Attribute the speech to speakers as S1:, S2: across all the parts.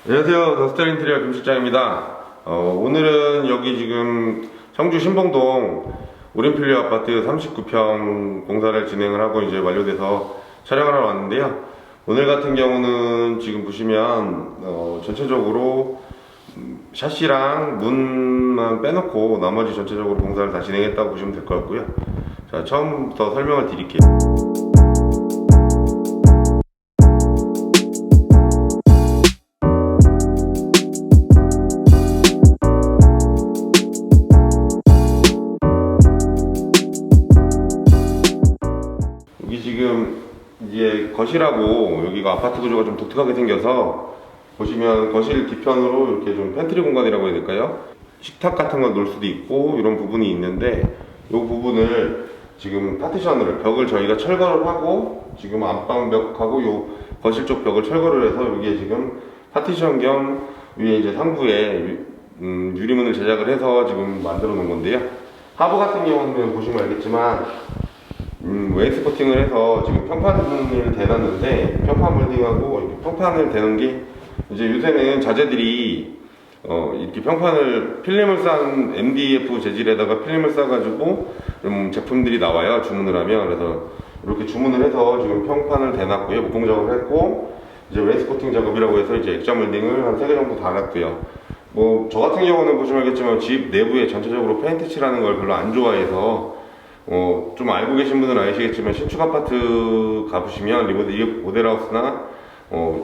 S1: 안녕하세요. 더스텔 인테리어 김 실장입니다. 오늘은 여기 지금 청주 신봉동 오렌필리오 아파트 39평 공사를 진행을 하고 이제 완료돼서 촬영을 하러 왔는데요. 오늘 같은 경우는 지금 보시면 전체적으로 샤시랑 문만 빼놓고 나머지 전체적으로 공사를 다 진행했다고 보시면 될 것 같고요. 자, 처음부터 설명을 드릴게요. 여기 지금 이제 거실하고 여기가 아파트 구조가 좀 독특하게 생겨서 보시면 거실 뒤편으로 이렇게 좀 팬트리 공간이라고 해야 될까요? 식탁 같은 걸 놓을 수도 있고 이런 부분이 있는데 이 부분을 지금 파티션을 벽을 저희가 철거를 하고 지금 안방벽하고 요 거실 쪽 벽을 철거를 해서 여기에 지금 파티션 겸 위에 이제 상부에 유리문을 제작을 해서 지금 만들어 놓은 건데요. 하부 같은 경우는 보시면 알겠지만 웨이스코팅을 해서 지금 평판을 대놨는데 평판 몰딩하고 이렇게 평판을 대는 게 이제 요새는 자재들이 이렇게 평판을 필름을 싼 MDF 재질에다가 필름을 싸가지고 제품들이 나와요. 주문을 하면. 그래서 이렇게 주문을 해서 지금 평판을 대놨고요. 목공 작업을 했고 이제 웨이스코팅 작업이라고 해서 이제 액자 몰딩을 한 3개 정도 달았고요. 뭐 저 같은 경우는 보시면 알겠지만 집 내부에 전체적으로 페인트 칠하는 걸 별로 안 좋아해서 좀 알고 계신 분은 아시겠지만 신축 아파트 가보시면 모델하우스나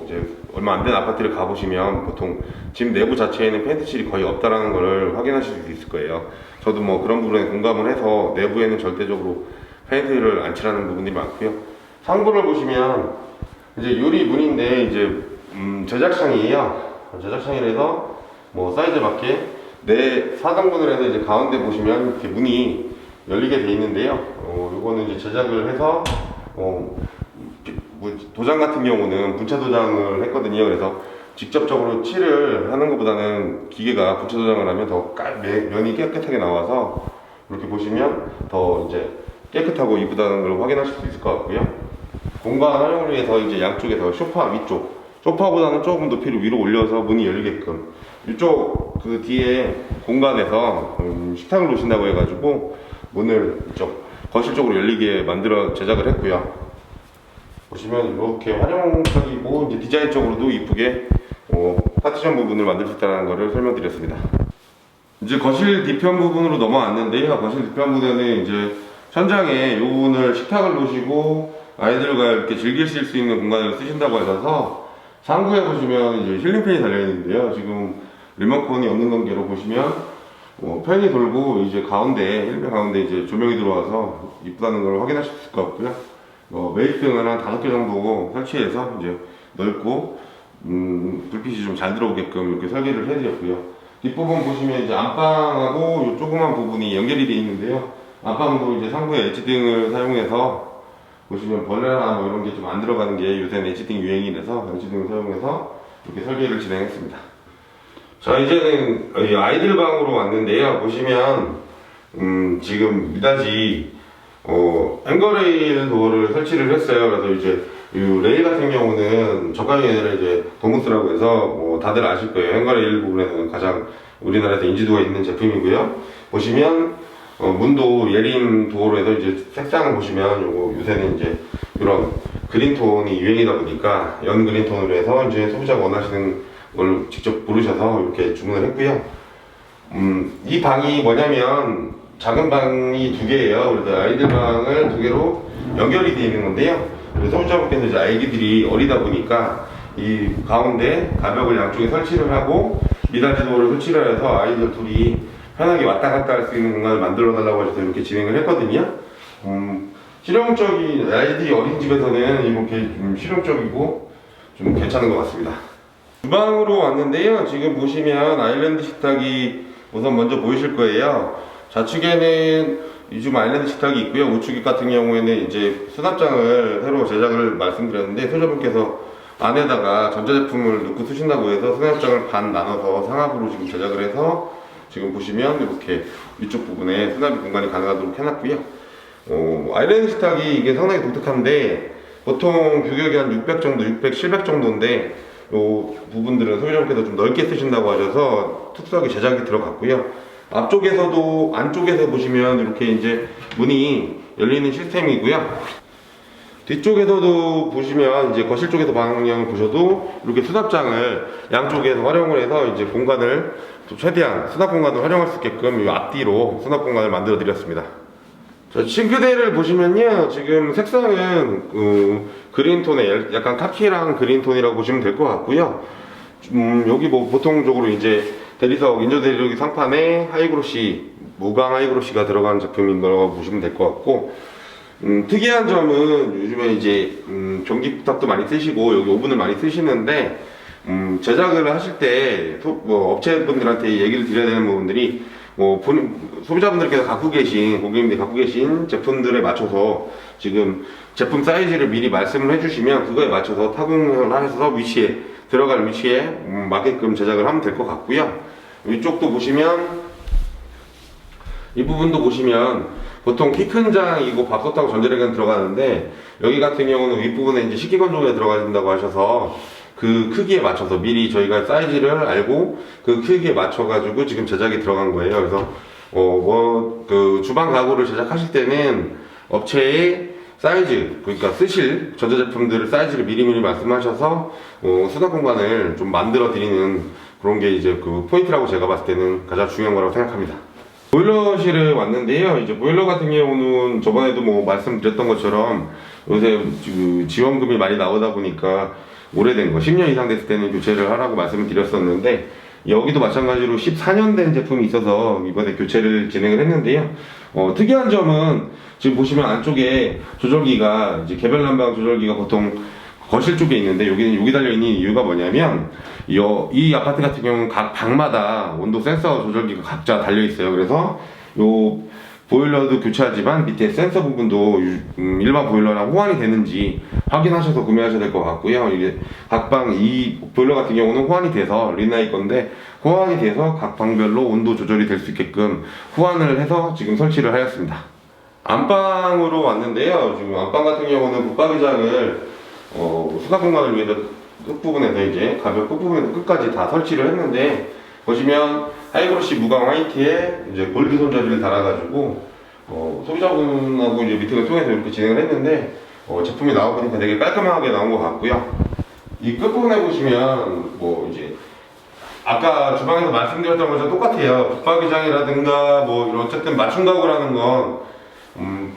S1: 이제 얼마 안 된 아파트를 가보시면 보통 집 내부 자체에는 페인트 칠이 거의 없다라는 걸 확인하실 수 있을 거예요. 저도 뭐 그런 부분에 공감을 해서 내부에는 절대적으로 페인트를 안 칠하는 부분이 많고요. 상부를 보시면 이제 유리 문인데 이제 제작창이에요. 제작창이라서 뭐 사이즈에 맞게 네 4등분을 해서 이제 가운데 보시면 이렇게 문이 열리게 돼 있는데요. 요거는 이제 제작을 해서 뭐 도장 같은 경우는 분체 도장을 했거든요. 그래서 직접적으로 칠을 하는 것보다는 기계가 분체 도장을 하면 더 면이 깨끗하게 나와서 이렇게 보시면 더 이제 깨끗하고 이쁘다는 걸 확인하실 수 있을 것 같고요. 공간 활용을 위해서 이제 양쪽에서 소파 위쪽, 소파보다는 조금 높이를 위로 올려서 문이 열리게끔 이쪽 그 뒤에 공간에서 식탁을 놓으신다고 해가지고 문을 이쪽 거실 쪽으로 열리게 만들어 제작을 했고요. 보시면 이렇게 활용적이고 이제 디자인적으로도 이쁘게 파티션 부분을 만들 수 있다는 것을 설명드렸습니다. 이제 거실 뒤편 부분으로 넘어왔는데요. 거실 뒤편 부분에는 이제 천장에 이 부분을 식탁을 놓으시고 아이들과 이렇게 즐길 수 있는 공간을 쓰신다고 하셔서 상부에 보시면 이제 힐링팬이 달려 있는데요. 지금 리모컨이 없는 관계로 보시면 팬이 돌고 이제 힐링팬 가운데 이제 조명이 들어와서 이쁘다는 걸 확인하실 수 있을 것 같고요. 매입등을 한 5개 정도 설치해서 이제 넓고 불빛이 좀 잘 들어오게끔 이렇게 설계를 해드렸고요. 뒷부분 보시면 이제 안방하고 이 조그만 부분이 연결이 되어 있는데요. 안방도 이제 상부에 H등을 사용해서 보시면 벌레나 뭐 이런 게 좀 안 들어가는 게 요새는 H등 유행이라서 H등을 사용해서 이렇게 설계를 진행했습니다. 자, 이제는 아이들 방으로 왔는데요. 보시면 지금 미닫이 행거레일 도어를 설치를 했어요. 그래서 이제 이 레일 같은 경우는 저가형이 아니라 이제 도무스라고 해서 다들 아실 거예요. 행거레일 부분에서는 가장 우리나라에서 인지도가 있는 제품이고요. 보시면 문도 예림 도어로 해서 이제 색상을 보시면 요새는 이제 이런 그린톤이 유행이다 보니까 연 그린톤으로 해서 이제 소비자가 원하시는 걸 직접 부르셔서 이렇게 주문을 했고요. 이 방이 뭐냐면 작은 방이 2개예요. 그래서 아이들 방을 2개로 연결이 되어 있는 건데요. 그래서 소비자분께서 이제 아이들이 어리다 보니까 이 가운데 가벽을 양쪽에 설치를 하고 미닫이 도어를 설치를 해서 아이들 둘이 편하게 왔다 갔다 할 수 있는 공간을 만들어 달라고 하셔서 이렇게 진행을 했거든요. 실용적인 아이들이 어린 집에서는 이렇게 좀 실용적이고 좀 괜찮은 것 같습니다. 주방으로 왔는데요. 지금 보시면 아일랜드 식탁이 우선 먼저 보이실 거예요. 좌측에는 이중 아일랜드 식탁이 있고요. 우측 같은 경우에는 이제 수납장을 새로 제작을 말씀드렸는데 소자분께서 안에다가 전자제품을 넣고 쓰신다고 해서 수납장을 반 나눠서 상압으로 지금 제작을 해서 지금 보시면 이렇게 위쪽 부분에 수납 공간이 가능하도록 해놨고요. 아일랜드 식탁이 이게 상당히 독특한데 보통 규격이 한 600 정도, 600, 700 정도인데 부분들은 소유자분께서 좀 넓게 쓰신다고 하셔서 특수하게 제작이 들어갔고요. 앞쪽에서도 안쪽에서 보시면 이렇게 이제 문이 열리는 시스템이고요. 뒤쪽에서도 보시면 이제 거실 쪽에서 방향을 보셔도 이렇게 수납장을 양쪽에서 활용을 해서 이제 공간을 좀 최대한 수납 공간을 활용할 수 있게끔 이 앞뒤로 수납 공간을 만들어 드렸습니다. 자, 싱크대를 보시면요, 지금 색상은 그린톤에 약간 카키랑 그린톤이라고 보시면 될 것 같고요. 여기 뭐 보통적으로 이제 대리석 인조 대리석이 상판에 하이그로시 무광 하이그로시가 들어간 제품인 거라고 보시면 될 것 같고, 특이한 점은 요즘에 이제 전기 부탁도 많이 쓰시고 여기 오븐을 많이 쓰시는데 제작을 하실 때 업체분들한테 얘기를 드려야 되는 부분들이 소비자분들께서 갖고 계신 고객님들이 갖고 계신 제품들에 맞춰서 지금 제품 사이즈를 미리 말씀을 해주시면 그거에 맞춰서 타공을 해서 위치에 들어갈 위치에 맞게끔 제작을 하면 될 것 같고요. 이쪽도 보시면 이 부분도 보시면 보통 키 큰 장이고 밥솥하고 전자레인지가 들어가는데 여기 같은 경우는 윗부분에 이제 식기건조기가 들어가신다고 하셔서 그 크기에 맞춰서 미리 저희가 사이즈를 알고 그 크기에 맞춰 가지고 지금 제작이 들어간 거예요. 그래서 그 주방 가구를 제작하실 때는 업체의 사이즈, 그러니까 쓰실 전자제품들을 사이즈를 미리미리 말씀하셔서 수납 공간을 좀 만들어 드리는 그런 게 이제 그 포인트라고 제가 봤을 때는 가장 중요한 거라고 생각합니다. 보일러실에 왔는데요. 이제 보일러 같은 경우는 저번에도 뭐 말씀드렸던 것처럼 요새 지원금이 많이 나오다 보니까 오래된 거 10년 이상 됐을 때는 교체를 하라고 말씀을 드렸었는데 여기도 마찬가지로 14년 된 제품이 있어서 이번에 교체를 진행을 했는데요. 특이한 점은 지금 보시면 안쪽에 조절기가 이제 개별 난방 조절기가 보통 거실 쪽에 있는데 여기 달려 있는 이유가 뭐냐면 이 아파트 같은 경우는 각 방마다 온도 센서 조절기가 각자 달려 있어요. 그래서 요 보일러도 교체하지만 밑에 센서 부분도 일반 보일러랑 호환이 되는지 확인하셔서 구매하셔야 될 것 같고요. 이게 각 방 이 보일러 같은 경우는 호환이 돼서 리나이 건데 호환이 돼서 각 방별로 온도 조절이 될 수 있게끔 호환을 해서 지금 설치를 하였습니다. 안방으로 왔는데요. 지금 안방 같은 경우는 붙박이장을 수납 공간을 위해서 끝부분에서 이제 가벽 끝부분에서 끝까지 다 설치를 했는데 보시면 하이그로시 무광 화이트에 이제 골드 손잡이를 달아가지고 소비자분하고 이제 미팅을 통해서 이렇게 진행을 했는데 제품이 나와보니까 되게 깔끔하게 나온 것 같고요. 이 끝부분에 보시면 뭐 이제 아까 주방에서 말씀드렸던 것처럼 똑같아요. 붙박이장이라든가 뭐 이런 어쨌든 맞춤 가구라는 건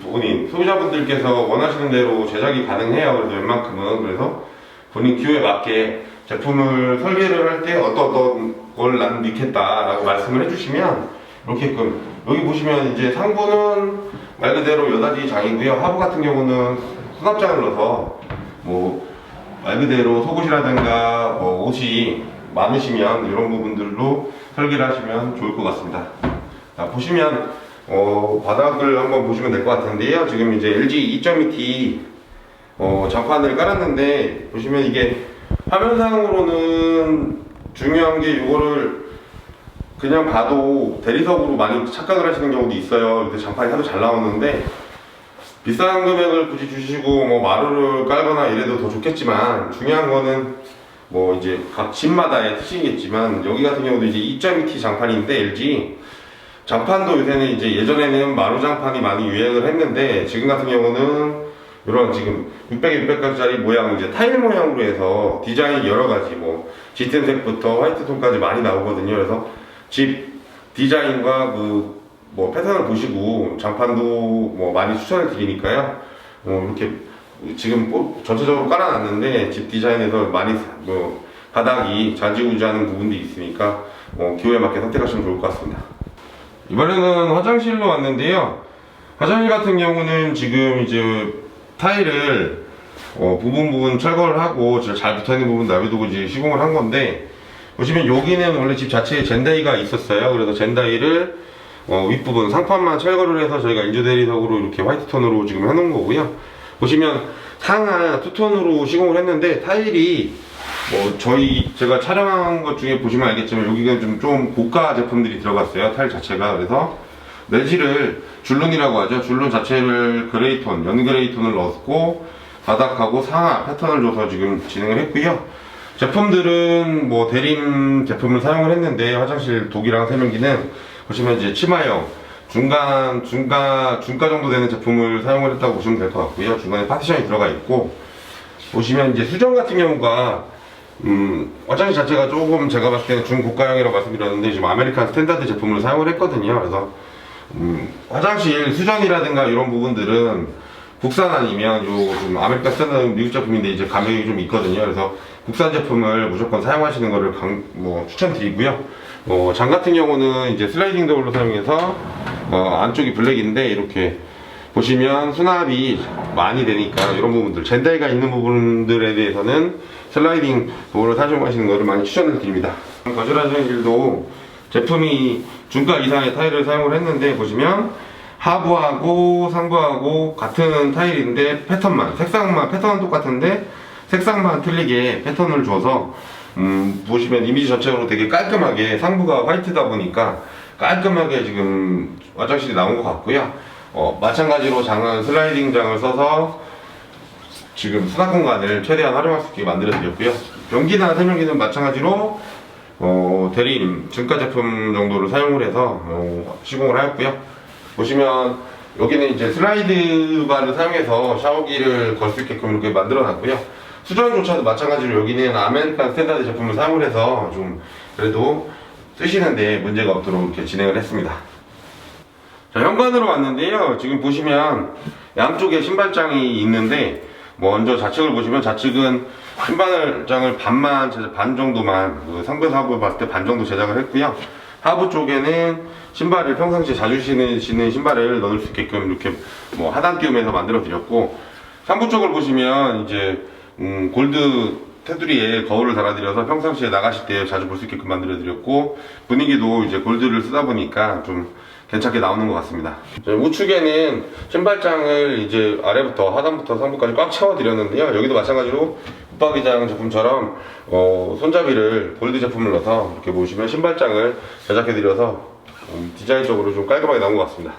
S1: 본인 소비자분들께서 원하시는 대로 제작이 가능해요. 그래서 웬만큼은 그래서 본인 기호에 맞게 제품을 설계를 할 때 어떤 걸 난 넣겠다라고 말씀을 해주시면 이렇게끔 여기 보시면 이제 상부는 말 그대로 여닫이 장이고요. 하부 같은 경우는 수납장을 넣어서 뭐 말 그대로 속옷이라든가 뭐 옷이 많으시면 이런 부분들로 설계를 하시면 좋을 것 같습니다. 자, 보시면 바닥을 한번 보시면 될 것 같은데요. 지금 이제 LG 2.2T 장판을 깔았는데 보시면 이게 화면상으로는 중요한 게 이거를 그냥 봐도 대리석으로 많이 착각을 하시는 경우도 있어요. 근데 장판이 하도 잘 나오는데 비싼 금액을 굳이 주시고 뭐 마루를 깔거나 이래도 더 좋겠지만 중요한 거는 뭐 이제 각 집마다의 특징이겠지만 여기 같은 경우도 이제 2.2T 장판인데 LG 장판도 요새는 이제 예전에는 마루 장판이 많이 유행을 했는데 지금 같은 경우는 이런 지금 600, 600까지 모양 이제 타일 모양으로 해서 디자인이 여러 가지 뭐 짙은 색부터 화이트 톤까지 많이 나오거든요. 그래서 집 디자인과 그 뭐 패턴을 보시고 장판도 뭐 많이 추천을 드리니까요. 이렇게 지금 전체적으로 깔아놨는데 집 디자인에서 많이 뭐 바닥이 좌지우지하는 부분도 있으니까 기호에 맞게 선택하시면 좋을 것 같습니다. 이번에는 화장실로 왔는데요. 화장실 같은 경우는 지금 이제 타일을 부분 철거를 하고 잘 붙어있는 부분 놔두고 이제 시공을 한 건데 보시면 여기는 원래 집 자체에 젠다이가 있었어요. 그래서 젠다이를 윗부분 상판만 철거를 해서 저희가 인조 대리석으로 이렇게 화이트 톤으로 지금 해놓은 거고요. 보시면 상하 투톤으로 시공을 했는데 타일이 제가 촬영한 것 중에 보시면 알겠지만 여기가 좀 고가 제품들이 들어갔어요. 타일 자체가. 그래서 내지를 줄눈이라고 하죠. 줄눈 자체를 그레이톤, 연그레이톤을 넣었고 바닥하고 상하 패턴을 줘서 지금 진행을 했고요. 제품들은 뭐 대림 제품을 사용을 했는데 화장실 독이랑 세면기는 보시면 이제 치마형 중가 정도 되는 제품을 사용을 했다고 보시면 될 것 같고요. 중간에 파티션이 들어가 있고, 보시면 이제 수전 같은 경우가 화장실 자체가 조금 제가 봤을 때는 중고가형이라고 말씀드렸는데 지금 아메리칸 스탠다드 제품을 사용을 했거든요. 그래서 화장실 수전이라든가 이런 부분들은 국산 아니면 요 좀 아메리칸 스탠다드 미국 제품인데 이제 가격이 좀 있거든요. 그래서 국산 제품을 무조건 사용하시는 거를 추천드리고요. 장 같은 경우는 이제 슬라이딩 도어로 사용해서 안쪽이 블랙인데 이렇게 보시면 수납이 많이 되니까 이런 부분들 젠다이가 있는 부분들에 대해서는 슬라이딩 도어를 사용하시는 것을 많이 추천을 드립니다. 거실 화장실도 제품이 중가 이상의 타일을 사용을 했는데 보시면 하부하고 상부하고 같은 타일인데 색상만 패턴은 똑같은데 색상만 틀리게 패턴을 줘서 보시면 이미지 전체적으로 되게 깔끔하게 상부가 화이트다 보니까 깔끔하게 지금 화장실이 나온 것 같고요. 마찬가지로 장은 슬라이딩 장을 써서 지금 수납 공간을 최대한 활용할 수 있게 만들어 드렸고요. 변기나 세면기는 마찬가지로 대림 중가 제품 정도를 사용을 해서 시공을 하였고요. 보시면 여기는 이제 슬라이드 바를 사용해서 샤워기를 걸 수 있게끔 이렇게 만들어 놨고요. 수전조차도 마찬가지로 여기는 아메리칸 스탠다드 제품을 사용을 해서 좀 그래도 쓰시는데 문제가 없도록 이렇게 진행을 했습니다. 자, 현관으로 왔는데요. 지금 보시면 양쪽에 신발장이 있는데 먼저 좌측을 보시면 좌측은 신발장을 반 정도만 상부에서 하부에 봤을 때 반 정도 제작을 했고요. 하부 쪽에는 신발을 평상시에 자주 신는 신발을 넣을 수 있게끔 이렇게 하단 띄움에서 만들어 드렸고, 상부 쪽을 보시면 이제 골드 테두리에 거울을 달아드려서 평상시에 나가실 때 자주 볼 수 있게끔 만들어 드렸고, 분위기도 이제 골드를 쓰다 보니까 좀 괜찮게 나오는 것 같습니다. 우측에는 신발장을 이제 아래부터 하단부터 상부까지 꽉 채워 드렸는데요. 여기도 마찬가지로 붙박이장 제품처럼 손잡이를 골드 제품을 넣어서 이렇게 보시면 신발장을 제작해 드려서 디자인적으로 좀 깔끔하게 나온 것 같습니다.